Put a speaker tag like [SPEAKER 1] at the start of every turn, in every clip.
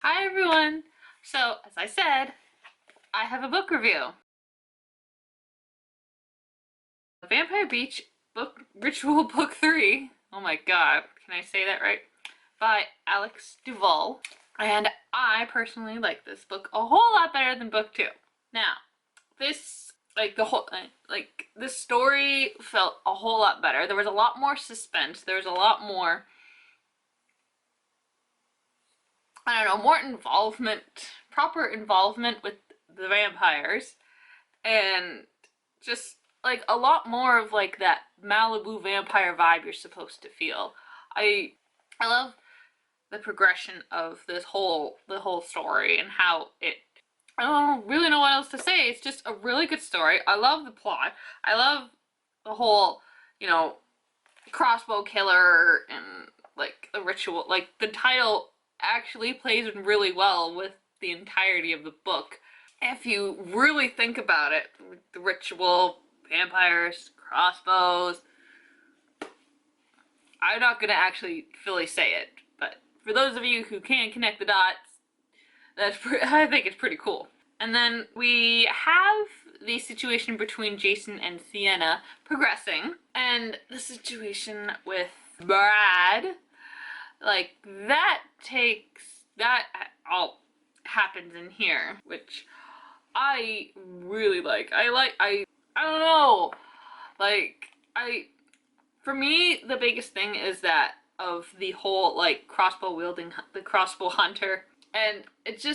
[SPEAKER 1] Hi everyone! So, as I said, I have a book review. Vampire Beach book Ritual Book 3. Oh my god, can I say that right? By Alex Duval. And I personally like this book a whole lot better than book 2. Now, this this story felt a whole lot better. There was a lot more suspense. There was a lot more, I don't know, more involvement, proper involvement with the vampires. And just like a lot more of like that Malibu vampire vibe you're supposed to feel. I I love the progression of the whole story and how it, I don't really know what else to say. It's just a really good story. I love the plot. I love the whole, you know, crossbow killer and like the ritual. Like the title actually plays in really well with the entirety of the book. If you really think about it, the ritual, vampires, crossbows, I'm not gonna actually fully say it, but for those of you who can connect the dots, I think it's pretty cool. And then we have the situation between Jason and Sienna progressing, and the situation with Brad, like that all happens in here, which I really like. I don't know. Like I For me the biggest thing is that of the whole like crossbow wielding, the crossbow hunter, and it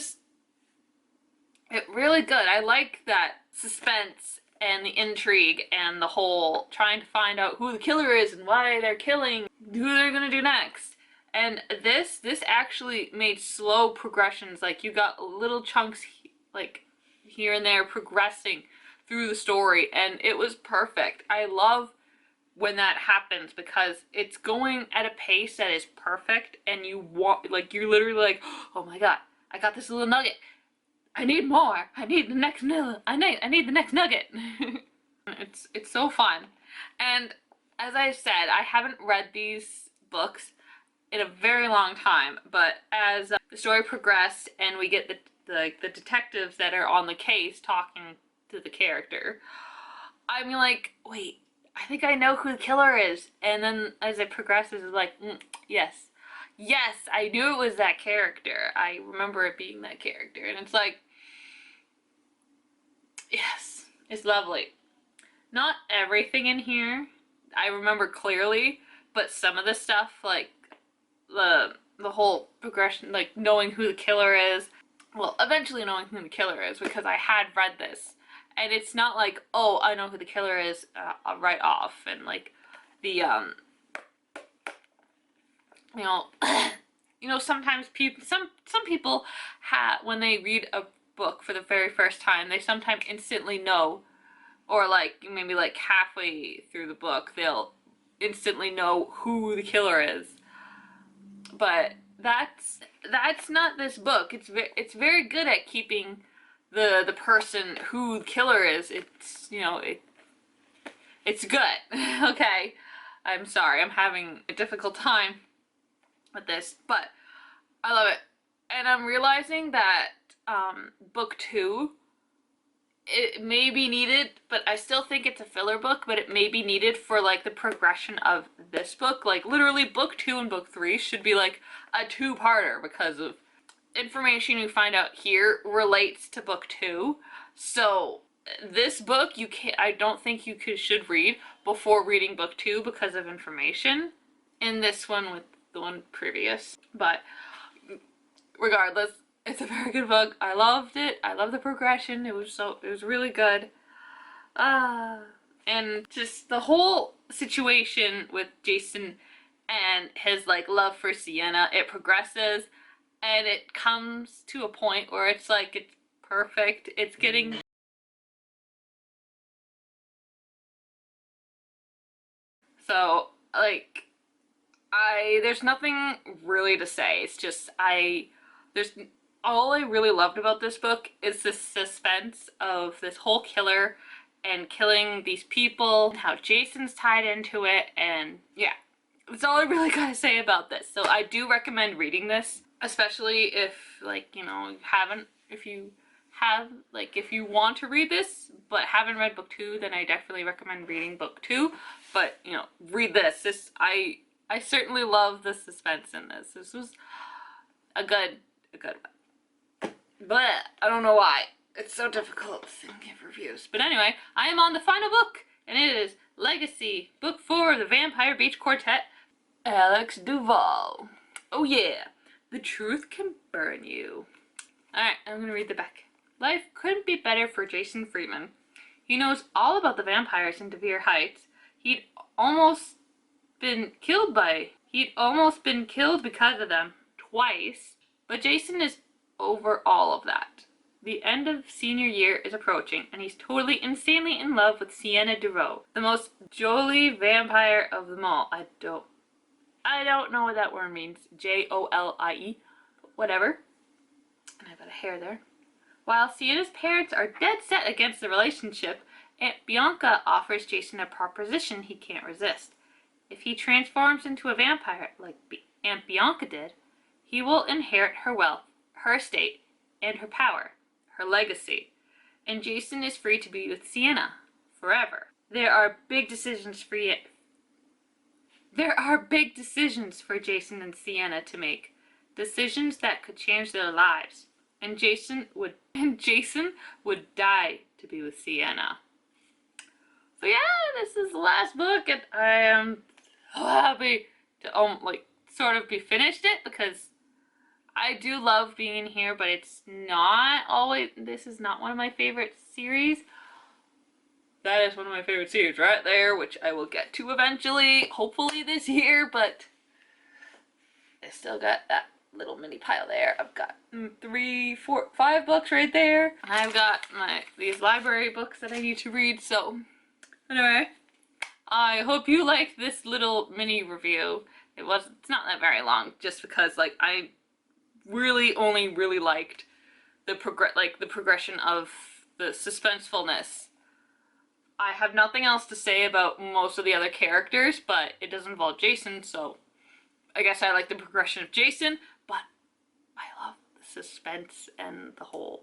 [SPEAKER 1] really good. I like that suspense and the intrigue and the whole trying to find out who the killer is and why they're killing, who they're gonna do next. And this actually made slow progressions. Like you got little chunks like here and there progressing through the story, and it was perfect. I love when that happens because it's going at a pace that is perfect, and you want, like, you're literally like, oh my god, I got this little nugget. I need more. I need the next nugget. I need the next nugget. It's so fun. And as I said, I haven't read these books in a very long time, but as the story progressed and we get the detectives that are on the case talking to the character, I'm like, wait, I think I know who the killer is. And then as it progresses, it's like, yes, yes, I knew it was that character. I remember it being that character, and it's like, yes, it's lovely. Not everything in here I remember clearly, but some of the stuff, like the whole progression, like knowing who the killer is, well, eventually knowing who the killer is, because I had read this, and it's not like, oh, I know who the killer is right off, and like the you know, sometimes some people have, when they read a book for the very first time, they sometimes instantly know, or like maybe like halfway through the book, they'll instantly know who the killer is. But that's not this book. It's very good at keeping the person who the killer is. It's, it's good. Okay, I'm sorry, I'm having a difficult time with this, but I love it. And I'm realizing that book 2, it may be needed, but I still think it's a filler book, but it may be needed for like the progression of this book. Like literally book 2 and book 3 should be like a two-parter, because of information you find out here relates to book 2. So this book, I don't think you should read before reading book 2 because of information in this one with the one previous. But regardless, it's a very good book. I loved it. I love the progression. It was really good. And just the whole situation with Jason and his like love for Sienna, it progresses and it comes to a point where it's like, it's perfect. It's getting, so like, there's nothing really to say. It's just, there's all I really loved about this book is the suspense of this whole killer and killing these people, and how Jason's tied into it, and yeah, that's all I really gotta say about this. So I do recommend reading this. especially if, like, you know, you haven't, if you have, like, if you want to read this but haven't read book 2, then I definitely recommend reading book 2. But, you know, read this. I certainly love the suspense in this. This was a good one. But I don't know why. It's so difficult to give reviews. But anyway, I am on the final book, and it is Legacy, Book 4 of the Vampire Beach Quartet, Alex Duval. Oh yeah, the truth can burn you. Alright, I'm gonna read the back. Life couldn't be better for Jason Freeman. He knows all about the vampires in Devere Heights. He'd almost been killed because of them twice, but Jason is over all of that. The end of senior year is approaching, and he's totally insanely in love with Sienna Duval, the most jolly vampire of them all. I don't know what that word means. Jolie. Whatever. And I've got a hair there. While Sienna's parents are dead set against the relationship, Aunt Bianca offers Jason a proposition he can't resist. If he transforms into a vampire like Aunt Bianca did, he will inherit her wealth, her estate, and her power, her legacy. And Jason is free to be with Sienna forever. There are big decisions for Jason and Sienna to make. Decisions that could change their lives. And Jason would die to be with Sienna. So yeah, this is the last book, and I am so happy to sort of be finished it, because I do love being in here, but it's not always, this is not one of my favorite series. That is one of my favorite series right there, which I will get to eventually, hopefully this year, but I still got that little mini pile there. I've got 3, 4, 5 books right there. I've got these library books that I need to read, so anyway, I hope you liked this little mini review. It's not that very long, just because like I really only liked the progression of the suspensefulness. I have nothing else to say about most of the other characters, but it does involve Jason, so I guess I like the progression of Jason, but I love the suspense and the whole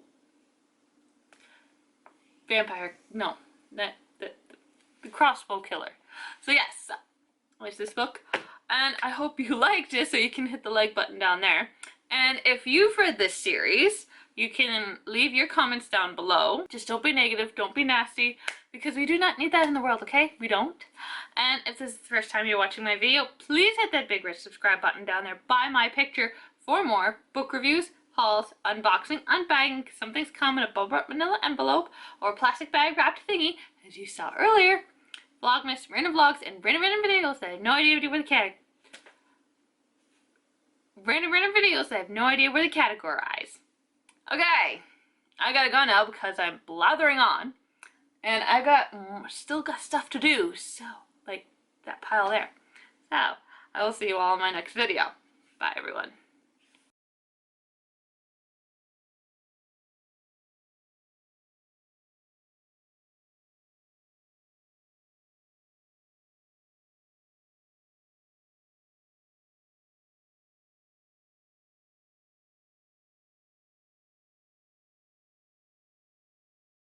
[SPEAKER 1] vampire, no, the crossbow killer. So yes, was this book, and I hope you liked it, so you can hit the like button down there. And if you've read this series, you can leave your comments down below. Just don't be negative, don't be nasty, because we do not need that in the world, okay? We don't. And if this is the first time you're watching my video, please hit that big red subscribe button down there by my picture for more book reviews, hauls, unboxing, unbagging, something's come in a bubble wrap manila envelope or a plastic bag wrapped thingy, as you saw earlier. Vlogmas, random vlogs, and random videos that I have no idea where the categorize. Okay, I gotta go now because I'm blathering on, and still got stuff to do, so, like that pile there. So, I will see you all in my next video. Bye, everyone.